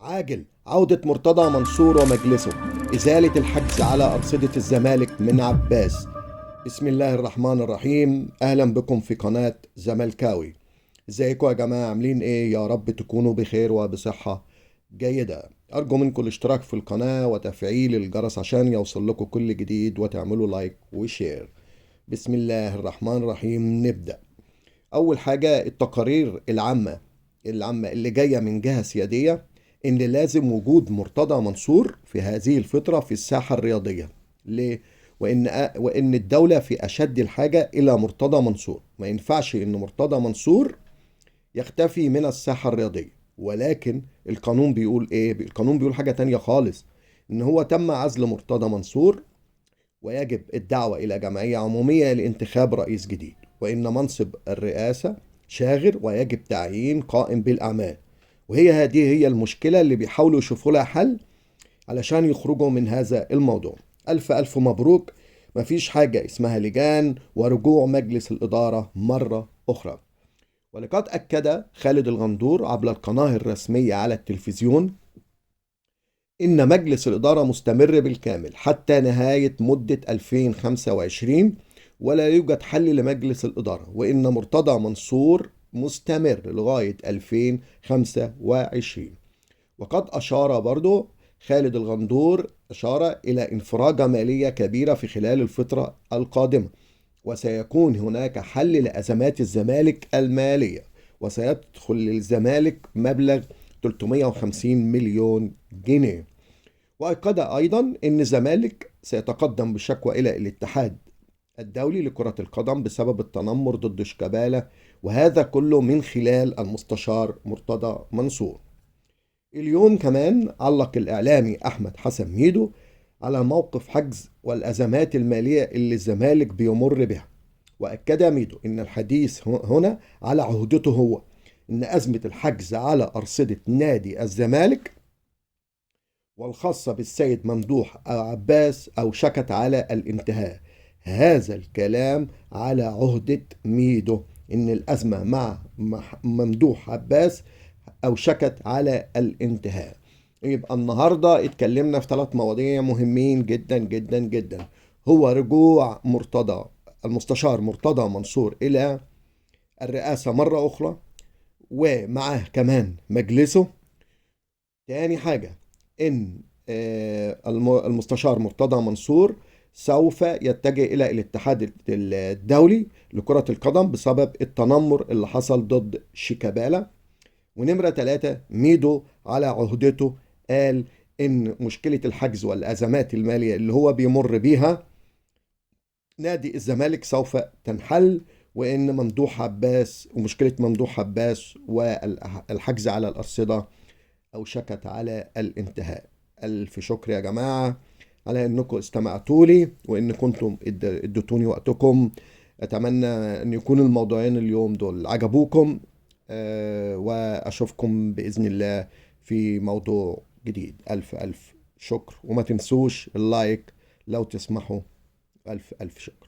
عاجل عودة مرتضى منصور ومجلسه، إزالة الحجز على أرصدة الزمالك من عباس. بسم الله الرحمن الرحيم، أهلا بكم في قناة زملكاوي. ازيكم يا جماعة، عاملين ايه؟ يا رب تكونوا بخير وبصحة جيدة. أرجو منكم الاشتراك في القناة وتفعيل الجرس عشان يوصل لكم كل جديد، وتعملوا لايك وشير. بسم الله الرحمن الرحيم. نبدأ. أول حاجة، التقارير العامة اللي جاية من جهة سيادية إن لازم وجود مرتضى منصور في هذه الفترة في الساحة الرياضية. ليه؟ وإن الدولة في أشد الحاجة إلى مرتضى منصور. ما ينفعش إن مرتضى منصور يختفي من الساحة الرياضية. ولكن القانون بيقول إيه؟ القانون بيقول حاجة تانية خالص، إن هو تم عزل مرتضى منصور، ويجب الدعوة إلى جمعية عمومية لانتخاب رئيس جديد، وإن منصب الرئاسة شاغر ويجب تعيين قائم بالأعمال. وهي هذه هي المشكلة اللي بيحاولوا يشوفوا لها حل علشان يخرجوا من هذا الموضوع. ألف ألف مبروك. مفيش حاجة اسمها لجان ورجوع مجلس الإدارة مرة أخرى. ولقد أكد خالد الغندور عبر القناة الرسمية على التلفزيون إن مجلس الإدارة مستمر بالكامل حتى نهاية مدة 2025، ولا يوجد حل لمجلس الإدارة، وإن مرتضى منصور مستمر لغاية 2025. وقد أشار برضو خالد الغندور إلى انفراجة مالية كبيرة في خلال الفترة القادمة، وسيكون هناك حل لأزمات الزمالك المالية، وسيدخل للزمالك مبلغ 350 مليون جنيه. وأكد أيضا أن الزمالك سيتقدم بشكوى إلى الاتحاد الدولي لكرة القدم بسبب التنمر ضد شيكابالا، وهذا كله من خلال المستشار مرتضى منصور. اليوم كمان علق الإعلامي أحمد حسن ميدو على موقف حجز والأزمات المالية اللي الزمالك بيمر بها. وأكد ميدو أن الحديث هنا على عهدته هو، أن أزمة الحجز على أرصدة نادي الزمالك والخاصة بالسيد ممدوح عباس أوشكت على الانتهاء. هذا الكلام على عهدة ميدو، إن الأزمة مع ممدوح عباس أوشكت على الانتهاء. يبقى النهاردة اتكلمنا في 3 مواضيع مهمين جدا جدا جدا. هو رجوع المستشار مرتضى منصور إلى الرئاسة مرة أخرى، ومعاه كمان مجلسه. تاني حاجة، إن المستشار مرتضى منصور سوف يتجه إلى الاتحاد الدولي لكرة القدم بسبب التنمر اللي حصل ضد شيكابالا. ونمرة 3، ميدو على عهدته قال إن مشكلة الحجز والأزمات المالية اللي هو بيمر بيها نادي الزمالك سوف تنحل، وإن ومشكلة ممدوح عباس والحجز على الأرصدة أوشكت على الانتهاء. ألف شكر يا جماعة على أنكم استمعتوا لي، وأن كنتم اديتوني وقتكم. أتمنى أن يكون الموضوعين اليوم دول عجبوكم، وأشوفكم بإذن الله في موضوع جديد. ألف ألف شكر، وما تنسوش اللايك لو تسمحوا. ألف ألف شكر.